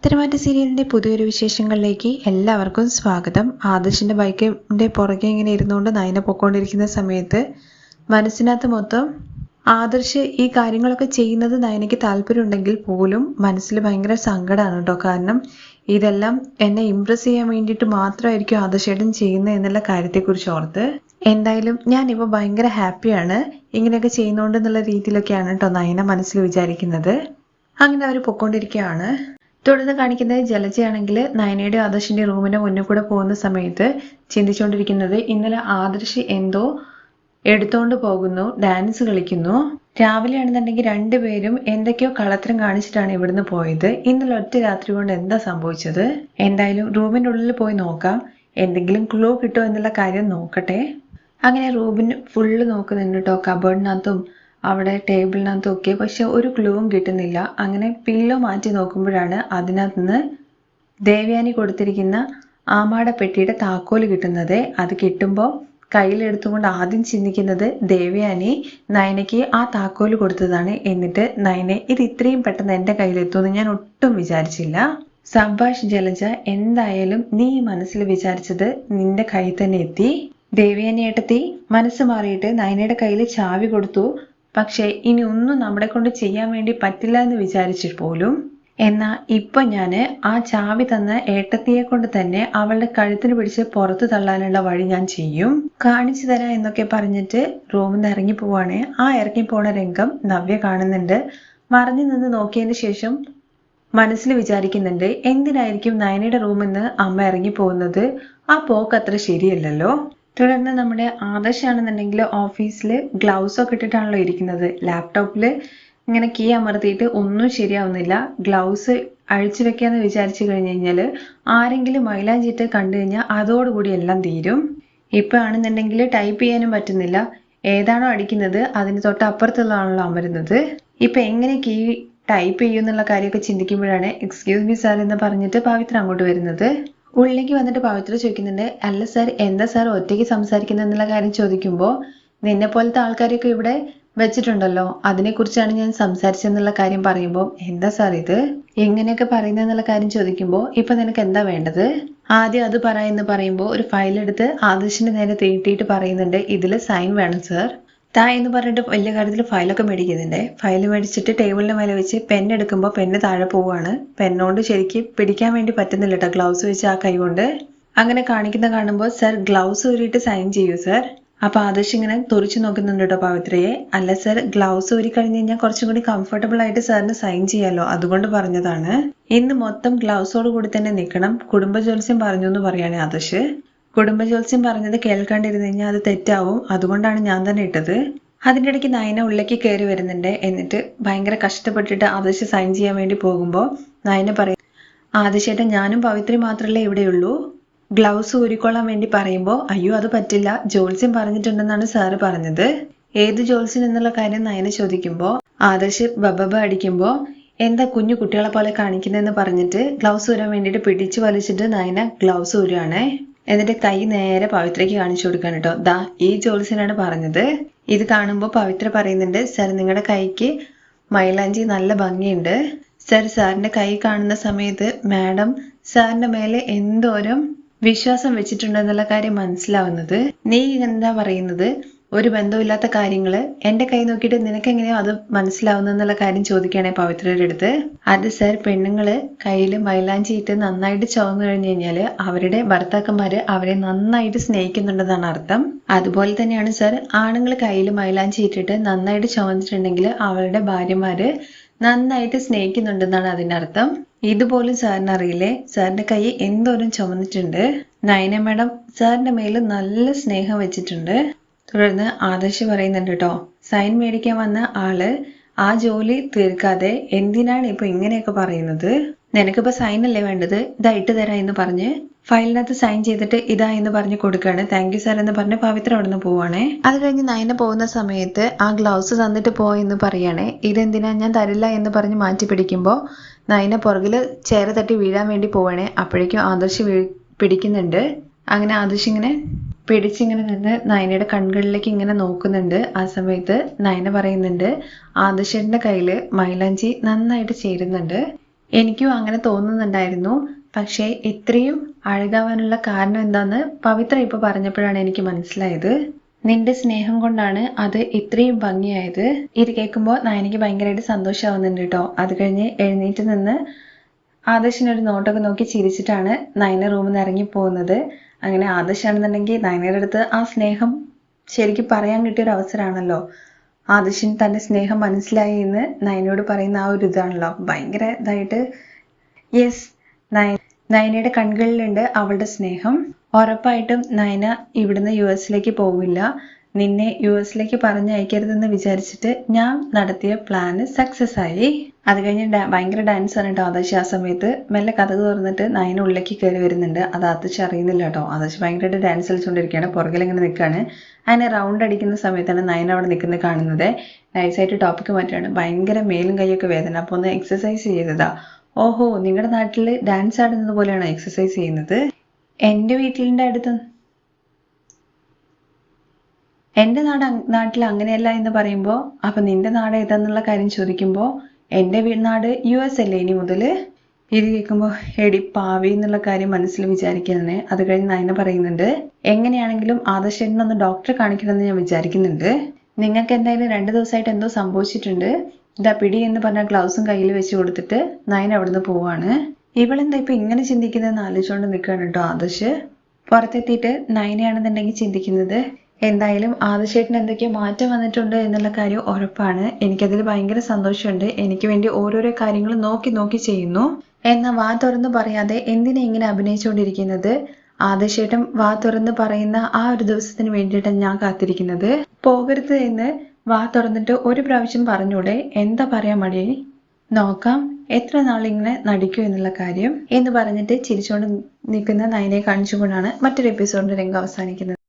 തിരുമാറ്റ സീരിയലിന്റെ പുതിയൊരു വിശേഷങ്ങളിലേക്ക് എല്ലാവർക്കും സ്വാഗതം. ആദർശിന്റെ ബൈക്കിന്റെ പുറകെ ഇങ്ങനെ ഇരുന്നുകൊണ്ട് നയന പൊക്കോണ്ടിരിക്കുന്ന സമയത്ത് മനസ്സിനകത്ത് മൊത്തം ആദർശ് ഈ കാര്യങ്ങളൊക്കെ ചെയ്യുന്നത് നയനയ്ക്ക് താല്പര്യമുണ്ടെങ്കിൽ പോലും മനസ്സിൽ ഭയങ്കര സങ്കടമാണ് കേട്ടോ. കാരണം ഇതെല്ലാം എന്നെ ഇംപ്രസ് ചെയ്യാൻ വേണ്ടിയിട്ട് മാത്രമായിരിക്കും ആദർശേട്ടൻ ചെയ്യുന്നത് എന്നുള്ള കാര്യത്തെക്കുറിച്ച് ഓർത്ത് എന്തായാലും ഞാനിപ്പോൾ ഭയങ്കര ഹാപ്പിയാണ് ഇങ്ങനെയൊക്കെ ചെയ്യുന്നോണ്ടെന്നുള്ള രീതിയിലൊക്കെയാണ് കേട്ടോ നയന മനസ്സിൽ വിചാരിക്കുന്നത്. അങ്ങനെ അവർ പൊക്കോണ്ടിരിക്കുകയാണ്. തുടർന്ന് കാണിക്കുന്നത് ജലജയാണെങ്കിൽ നയനയുടെ ആദർശിന്റെ റൂമിന്റെ മുന്നിൽ കൂടെ പോകുന്ന സമയത്ത് ചിന്തിച്ചുകൊണ്ടിരിക്കുന്നത് ഇന്നലെ ആദർശ് എന്തോ എടുത്തോണ്ട് പോകുന്നു, ഡാൻസ് കളിക്കുന്നു. രാവിലെ ആണെന്നുണ്ടെങ്കിൽ രണ്ടുപേരും എന്തൊക്കെയോ കള്ളത്തരം കാണിച്ചിട്ടാണ് ഇവിടുന്ന് പോയത്. ഇന്നലെ ഒറ്റ രാത്രി കൊണ്ട് എന്താ സംഭവിച്ചത്? എന്തായാലും റൂമിന്റെ ഉള്ളിൽ പോയി നോക്കാം, എന്തെങ്കിലും ക്ലൂ കിട്ടുമോ എന്നുള്ള കാര്യം നോക്കട്ടെ. അങ്ങനെ റൂമിന് ഫുള്ള് നോക്കുന്നുണ്ട് കേട്ടോ, കബോർഡിനകത്തും അവിടെ ടേബിളിനകത്തും ഒക്കെ. പക്ഷെ ഒരു ക്ലൂവും കിട്ടുന്നില്ല. അങ്ങനെ പില്ലോ മാറ്റി നോക്കുമ്പോഴാണ് അതിനകത്ത് നിന്ന് ദേവയാനി കൊടുത്തിരിക്കുന്ന ആമാട പെട്ടിയുടെ താക്കോല് കിട്ടുന്നത്. അത് കിട്ടുമ്പോൾ കയ്യിലെടുത്തുകൊണ്ട് ആദ്യം ചിന്തിക്കുന്നത് ദേവയാനി നയനയ്ക്ക് ആ താക്കോല് കൊടുത്തതാണ്. എന്നിട്ട് നയനെ ഇത് ഇത്രയും പെട്ടെന്ന് എൻ്റെ കയ്യിലെത്തുമെന്ന് ഞാൻ ഒട്ടും വിചാരിച്ചില്ല. സബാഷ് ജലജ, എന്തായാലും നീ മനസ്സിൽ വിചാരിച്ചത് നിന്റെ കയ്യിൽ തന്നെ എത്തി. ദേവയാനി ഏട്ടത്തി മനസ്സ് മാറിയിട്ട് നയനയുടെ കയ്യിൽ ചാവി കൊടുത്തു. പക്ഷെ ഇനി ഒന്നും നമ്മളെ കൊണ്ട് ചെയ്യാൻ വേണ്ടി പറ്റില്ല എന്ന് വിചാരിച്ചിട്ട് പോലും എന്നാ ഇപ്പൊ ഞാന് ആ ചാവി തന്ന ഏട്ടത്തിയെ കൊണ്ട് തന്നെ അവളുടെ കഴുത്തിന് പിടിച്ച് പുറത്തു തള്ളാനുള്ള വഴി ഞാൻ ചെയ്യും, കാണിച്ചു തരാം എന്നൊക്കെ പറഞ്ഞിട്ട് റൂമിൽ നിന്ന് ഇറങ്ങി പോവാണ്. ആ ഇറങ്ങി പോണ രംഗം നവ്യ കാണുന്നുണ്ട്. മറിഞ്ഞു നിന്ന് നോക്കിയതിന് ശേഷം മനസ്സിൽ വിചാരിക്കുന്നുണ്ട് എന്തിനായിരിക്കും നയനയുടെ റൂമിൽ നിന്ന് അമ്മ ഇറങ്ങി പോകുന്നത്? ആ പോക്ക് അത്ര ശരിയല്ലല്ലോ. തുടർന്ന് നമ്മുടെ ആദർശാണെന്നുണ്ടെങ്കിൽ ഓഫീസിൽ ഗ്ലൗസ് ഒക്കെ ഇട്ടിട്ടാണല്ലോ ഇരിക്കുന്നത്. ലാപ്ടോപ്പിൽ ഇങ്ങനെ കീ അമർത്തിയിട്ട് ഒന്നും ശരിയാവുന്നില്ല. ഗ്ലൗസ് അഴിച്ചു വെക്കാന്ന് വിചാരിച്ചു കഴിഞ്ഞു കഴിഞ്ഞാൽ ആരെങ്കിലും മൈലാഞ്ചിട്ട് കണ്ടു കഴിഞ്ഞാൽ അതോടുകൂടി എല്ലാം തീരും. ഇപ്പൊ ആണെന്നുണ്ടെങ്കിൽ ടൈപ്പ് ചെയ്യാനും പറ്റുന്നില്ല. ഏതാണോ അടിക്കുന്നത് അതിന് തൊട്ട് അപ്പുറത്തുള്ളതാണല്ലോ അമരുന്നത്. ഇപ്പൊ എങ്ങനെ കീ ടൈപ്പ് ചെയ്യുന്നുള്ള കാര്യമൊക്കെ ചിന്തിക്കുമ്പോഴാണ് എക്സ്ക്യൂസ് മീ സാർ എന്ന് പറഞ്ഞിട്ട് പവിത്ര അങ്ങോട്ട് വരുന്നത്. ഉള്ളിലേക്ക് വന്നിട്ട് പവിത്ര ചോദിക്കുന്നുണ്ട്, അല്ല സാർ എന്താ സാർ ഒറ്റയ്ക്ക് സംസാരിക്കുന്നത് എന്നുള്ള കാര്യം ചോദിക്കുമ്പോൾ നിന്നെ പോലത്തെ ആൾക്കാരൊക്കെ ഇവിടെ വെച്ചിട്ടുണ്ടല്ലോ, അതിനെക്കുറിച്ചാണ് ഞാൻ സംസാരിച്ചെന്നുള്ള കാര്യം പറയുമ്പോൾ എന്താ സാർ ഇത് എങ്ങനെയൊക്കെ പറയുന്നതെന്നുള്ള കാര്യം ചോദിക്കുമ്പോൾ ഇപ്പൊ നിനക്ക് എന്താ വേണ്ടത്? ആദ്യം അത് പറയുമെന്ന് പറയുമ്പോൾ ഒരു ഫയലെടുത്ത് ആദർശിന്റെ നേരെ തീട്ടിയിട്ട് പറയുന്നുണ്ട്, ഇതിൽ സൈൻ വേണം സാർ. താ എന്ന് പറഞ്ഞിട്ട് വലിയ കാര്യത്തിൽ ഫയലൊക്കെ മേടിക്കുന്നുണ്ട്. ഫയൽ മേടിച്ചിട്ട് ടേബിളിന്റെ മേലെ വെച്ച് പെൻ എടുക്കുമ്പോൾ പെണ്ണ് താഴെ പോവാണ്. പെണ്ണോണ്ട് ശരിക്ക് പിടിക്കാൻ വേണ്ടി പറ്റുന്നില്ല കേട്ടോ, ഗ്ലൗസ് വെച്ച് ആ കൈ കൊണ്ട്. അങ്ങനെ കാണുമ്പോൾ സാർ ഗ്ലൗസ് ഊരിയിട്ട് സൈൻ ചെയ്യൂ സാർ. അപ്പൊ ആദർശ് ഇങ്ങനെ തുറിച്ചു നോക്കുന്നുണ്ട് കേട്ടോ പവിത്രയെ. അല്ല സാർ, ഗ്ലൗസ് ഊരി കഴിഞ്ഞ് കഴിഞ്ഞാൽ കുറച്ചും കൂടി കംഫർട്ടബിൾ ആയിട്ട് സാറിന് സൈൻ ചെയ്യാലോ, അതുകൊണ്ട് പറഞ്ഞതാണ്. ഇന്ന് മൊത്തം ഗ്ലൗസോട് കൂടി തന്നെ നിൽക്കണം, കുടുംബ ജ്യോത്സ്യം പറഞ്ഞു എന്ന് പറയാണ് ആദർശ്. കുടുംബ ജ്യോത്സ്യം പറഞ്ഞത് കേൾക്കാണ്ടിരുന്നു കഴിഞ്ഞാൽ അത് തെറ്റാവും, അതുകൊണ്ടാണ് ഞാൻ തന്നെ ഇട്ടത്. അതിൻ്റെ ഇടയ്ക്ക് നയന ഉള്ളിലേക്ക് കയറി വരുന്നുണ്ട്. എന്നിട്ട് ഭയങ്കര കഷ്ടപ്പെട്ടിട്ട് ആദർശ് സൈൻ ചെയ്യാൻ വേണ്ടി പോകുമ്പോൾ നയന പറയും, ആദർശേട്ടൻ ഞാനും പവിത്രി മാത്രമല്ലേ ഇവിടെയുള്ളൂ, ഗ്ലൗസ് ഊരിക്കൊള്ളാൻ വേണ്ടി പറയുമ്പോൾ അയ്യോ അത് പറ്റില്ല, ജ്യോത്സ്യം പറഞ്ഞിട്ടുണ്ടെന്നാണ് സാറ് പറഞ്ഞത്. ഏത് ജ്യോത്സ്യം എന്നുള്ള കാര്യം നയന ചോദിക്കുമ്പോൾ ആദർശ് ബബബ അടിക്കുമ്പോൾ എന്താ കുഞ്ഞു കുട്ടികളെ പോലെ കാണിക്കുന്നതെന്ന് പറഞ്ഞിട്ട് ഗ്ലൗസ് ഊരാൻ വേണ്ടിയിട്ട് പിടിച്ചു വലിച്ചിട്ട് നയന ഗ്ലൗസ് ഊരുവാണ്. എന്നിട്ട് കൈ നേരെ പവിത്രയ്ക്ക് കാണിച്ചു കൊടുക്കാൻ കേട്ടോ, ദാ ഈ ജ്യോത്സ്യനാണ് പറഞ്ഞത്. ഇത് കാണുമ്പോൾ പവിത്ര പറയുന്നുണ്ട്, സാർ നിങ്ങളുടെ കൈക്ക് മൈലാഞ്ചി നല്ല ഭംഗിയുണ്ട് സാർ. സാറിന്റെ കൈ കാണുന്ന സമയത്ത് മാഡം സാറിന്റെ മേലെ എന്തോരം വിശ്വാസം വെച്ചിട്ടുണ്ടെന്നുള്ള കാര്യം മനസ്സിലാവുന്നത്. നീ എന്താ പറയുന്നത്, ഒരു ബന്ധമില്ലാത്ത കാര്യങ്ങള് എന്റെ കൈ നോക്കിയിട്ട് നിനക്ക് എങ്ങനെയോ അത് മനസ്സിലാവുന്നെന്നുള്ള കാര്യം ചോദിക്കുകയാണെ പവിത്രയുടെ അടുത്ത്. അത് സാർ, പെണ്ണുങ്ങള് കയ്യിൽ മൈലാഞ്ചി ഇട്ട് നന്നായിട്ട് ചുവന്നു കഴിഞ്ഞു കഴിഞ്ഞാല് അവരുടെ ഭർത്താക്കന്മാര് അവരെ നന്നായിട്ട് സ്നേഹിക്കുന്നുണ്ടെന്നാണ് അർത്ഥം. അതുപോലെ തന്നെയാണ് സാർ, ആണുങ്ങൾ കയ്യിൽ മൈലാഞ്ചി ഇട്ടിട്ട് നന്നായിട്ട് ചുവന്നിട്ടുണ്ടെങ്കിൽ അവരുടെ ഭാര്യമാര് നന്നായിട്ട് സ്നേഹിക്കുന്നുണ്ടെന്നാണ് അതിന്റെ അർത്ഥം. ഇതുപോലും സാറിന് അറിയില്ലേ, സാറിന്റെ കൈ എന്തോരം ചുമന്നിട്ടുണ്ട്. നയന മാഡം സാറിന്റെ മേല് നല്ല സ്നേഹം വെച്ചിട്ടുണ്ട്. തുടർന്ന് ആദർശ് പറയുന്നുണ്ട് കേട്ടോ, സൈൻ മേടിക്കാൻ വന്ന ആള് ആ ജോലി തീർക്കാതെ എന്തിനാണ് ഇപ്പൊ ഇങ്ങനെയൊക്കെ പറയുന്നത്? നിനക്കിപ്പോ സൈൻ അല്ലേ വേണ്ടത്, ഇതാ ഇട്ട് തരാം എന്ന് പറഞ്ഞ് ഫയലിനകത്ത് സൈൻ ചെയ്തിട്ട് ഇതാ എന്ന് പറഞ്ഞ് കൊടുക്കുകയാണ്. താങ്ക് യു സാർ എന്ന് പറഞ്ഞ് പവിത്ര അവിടെ നിന്ന് പോവാണേ. അത് കഴിഞ്ഞ് നയന പോകുന്ന സമയത്ത് ആ ഗ്ലൗസ് തന്നിട്ട് പോയെന്ന് പറയണേ. ഇതെന്തിനാ, ഞാൻ തരില്ല എന്ന് പറഞ്ഞ് മാറ്റി പിടിക്കുമ്പോൾ നയന പുറകില് ചേര തട്ടി വീഴാൻ വേണ്ടി പോവാണേ. അപ്പോഴേക്കും ആദർശ് പിടിക്കുന്നുണ്ട്. അങ്ങനെ ആദർശ് ഇങ്ങനെ പിടിച്ചിങ്ങനെ നിന്ന് നയനയുടെ കണ്ണുകളിലേക്ക് ഇങ്ങനെ നോക്കുന്നുണ്ട്. ആ സമയത്ത് നയന പറയുന്നുണ്ട്, ആദർശന്റെ കയ്യില് മൈലാഞ്ചി നന്നായിട്ട് ചേരുന്നുണ്ട്. എനിക്കും അങ്ങനെ തോന്നുന്നുണ്ടായിരുന്നു. പക്ഷേ ഇത്രയും അഴകാവാനുള്ള കാരണം എന്താന്ന് പവിത്ര ഇപ്പൊ പറഞ്ഞപ്പോഴാണ് എനിക്ക് മനസ്സിലായത്. നിന്റെ സ്നേഹം കൊണ്ടാണ് അത് ഇത്രയും ഭംഗിയായത്. ഇത് കേൾക്കുമ്പോൾ എനിക്ക് ഭയങ്കരമായിട്ട് സന്തോഷമാവുന്നുണ്ട് കേട്ടോ. അത് കഴിഞ്ഞ് എഴുന്നേറ്റ് നിന്ന് ആദർശിനൊരു നോട്ടൊക്കെ നോക്കി ചിരിച്ചിട്ടാണ് നയന റൂമിൽ നിന്ന് ഇറങ്ങി പോകുന്നത്. അങ്ങനെ ആദർശാണെന്നുണ്ടെങ്കിൽ നയനയുടെ അടുത്ത് ആ സ്നേഹം ശരിക്കും പറയാൻ കിട്ടിയൊരു അവസരമാണല്ലോ. ആദർശിന് തന്റെ സ്നേഹം മനസ്സിലായി എന്ന് നയനയോട് പറയുന്ന ആ ഒരു ഇതാണല്ലോ ഭയങ്കര ഇതായിട്ട്. യെസ്, നയനയുടെ കണ്ണുകളിലുണ്ട് അവളുടെ സ്നേഹം. ഉറപ്പായിട്ടും നയന ഇവിടുന്ന് US പോവില്ല. നിന്നെ US പറഞ്ഞയക്കരുതെന്ന് വിചാരിച്ചിട്ട് ഞാൻ നടത്തിയ പ്ലാന് സക്സസ് ആയി. അത് കഴിഞ്ഞ് ഭയങ്കര ഡാൻസ് ആണ് കേട്ടോ ആദർശ്. ആ സമയത്ത് മെല്ലെ കഥക് തുറന്നിട്ട് നയന ഉള്ളിലേക്ക് കയറി വരുന്നുണ്ട്. അത് ആദർശ് അറിയുന്നില്ല കേട്ടോ. ആദർശ് ഭയങ്കരമായിട്ട് ഡാൻസ് കളിച്ചുകൊണ്ടിരിക്കുകയാണ്. പുറകിലിങ്ങനെ നിൽക്കുകയാണ്. അതിനെ റൗണ്ട് അടിക്കുന്ന സമയത്താണ് നയന അവിടെ നിൽക്കുന്നത് കാണുന്നത്. നൈസായിട്ട് ടോപ്പിക്ക് മാറ്റുകയാണ്. ഭയങ്കര മേലും കൈയൊക്കെ വേദന. അപ്പോൾ ഒന്ന് എക്സസൈസ് ചെയ്തതാ. ഓഹോ, നിങ്ങളുടെ നാട്ടിൽ ഡാൻസ് ആടുന്നത് പോലെയാണോ എക്സസൈസ് ചെയ്യുന്നത്? എൻ്റെ നാട്ടിൽ അങ്ങനെയല്ല എന്ന് പറയുമ്പോൾ അപ്പൊ നിന്റെ നാട് ഏതാന്നുള്ള കാര്യം ചോദിക്കുമ്പോൾ എൻ്റെ നാട് US അല്ലേ ഇനി മുതൽ. ഇത് കേൾക്കുമ്പോൾ എടി പാവി എന്നുള്ള കാര്യം മനസ്സിൽ വിചാരിക്കുന്നേ. അത് കഴിഞ്ഞ് നയന പറയുന്നുണ്ട്, എങ്ങനെയാണെങ്കിലും ആദർശേട്ടനൊന്ന് ഡോക്ടറെ കാണിക്കണമെന്ന് ഞാൻ വിചാരിക്കുന്നുണ്ട്. നിങ്ങൾക്ക് എന്തായാലും 2 ദിവസമായിട്ട് എന്തോ സംഭവിച്ചിട്ടുണ്ട്. ഇതാ പിടി എന്ന് പറഞ്ഞ ഗ്ലൗസും കയ്യിൽ വെച്ച് കൊടുത്തിട്ട് നയന അവിടുന്ന് പോവാണ്. ഇവളെന്താ ഇപ്പൊ ഇങ്ങനെ ചിന്തിക്കുന്നതെന്ന് ആലോചിച്ചുകൊണ്ട് നിൽക്കുകയാണ് കേട്ടോ ആദർശ്. പുറത്തെത്തിയിട്ട് നയനയാണെന്നുണ്ടെങ്കിൽ ചിന്തിക്കുന്നത്, എന്തായാലും ആദർശേട്ടന് എന്തൊക്കെയോ മാറ്റം വന്നിട്ടുണ്ട് എന്നുള്ള കാര്യം ഉറപ്പാണ്. എനിക്കതിൽ ഭയങ്കര സന്തോഷമുണ്ട്. എനിക്ക് വേണ്ടി ഓരോരോ കാര്യങ്ങൾ നോക്കി നോക്കി ചെയ്യുന്നു. എന്നാൽ വാ തുറന്ന് പറയാതെ എന്തിനാ ഇങ്ങനെ അഭിനയിച്ചുകൊണ്ടിരിക്കുന്നത്? ആദർശേട്ടൻ വാ തുറന്ന് പറയുന്ന ആ ഒരു ദിവസത്തിന് വേണ്ടിയിട്ടാണ് ഞാൻ കാത്തിരിക്കുന്നത്. പോകരുത് എന്ന് വാ തുറന്നിട്ട് ഒരു പ്രാവശ്യം പറഞ്ഞൂടെ? എന്താ പറയാൻ മടി? നോക്കാം എത്ര നാളിങ്ങനെ നടിക്കൂ എന്നുള്ള കാര്യം എന്ന് പറഞ്ഞിട്ട് ചിരിച്ചുകൊണ്ട് നിൽക്കുന്ന നയനയെ കാണിച്ചുകൊണ്ടാണ് മറ്റൊരു എപ്പിസോഡിന്റെ രംഗം അവസാനിക്കുന്നത്.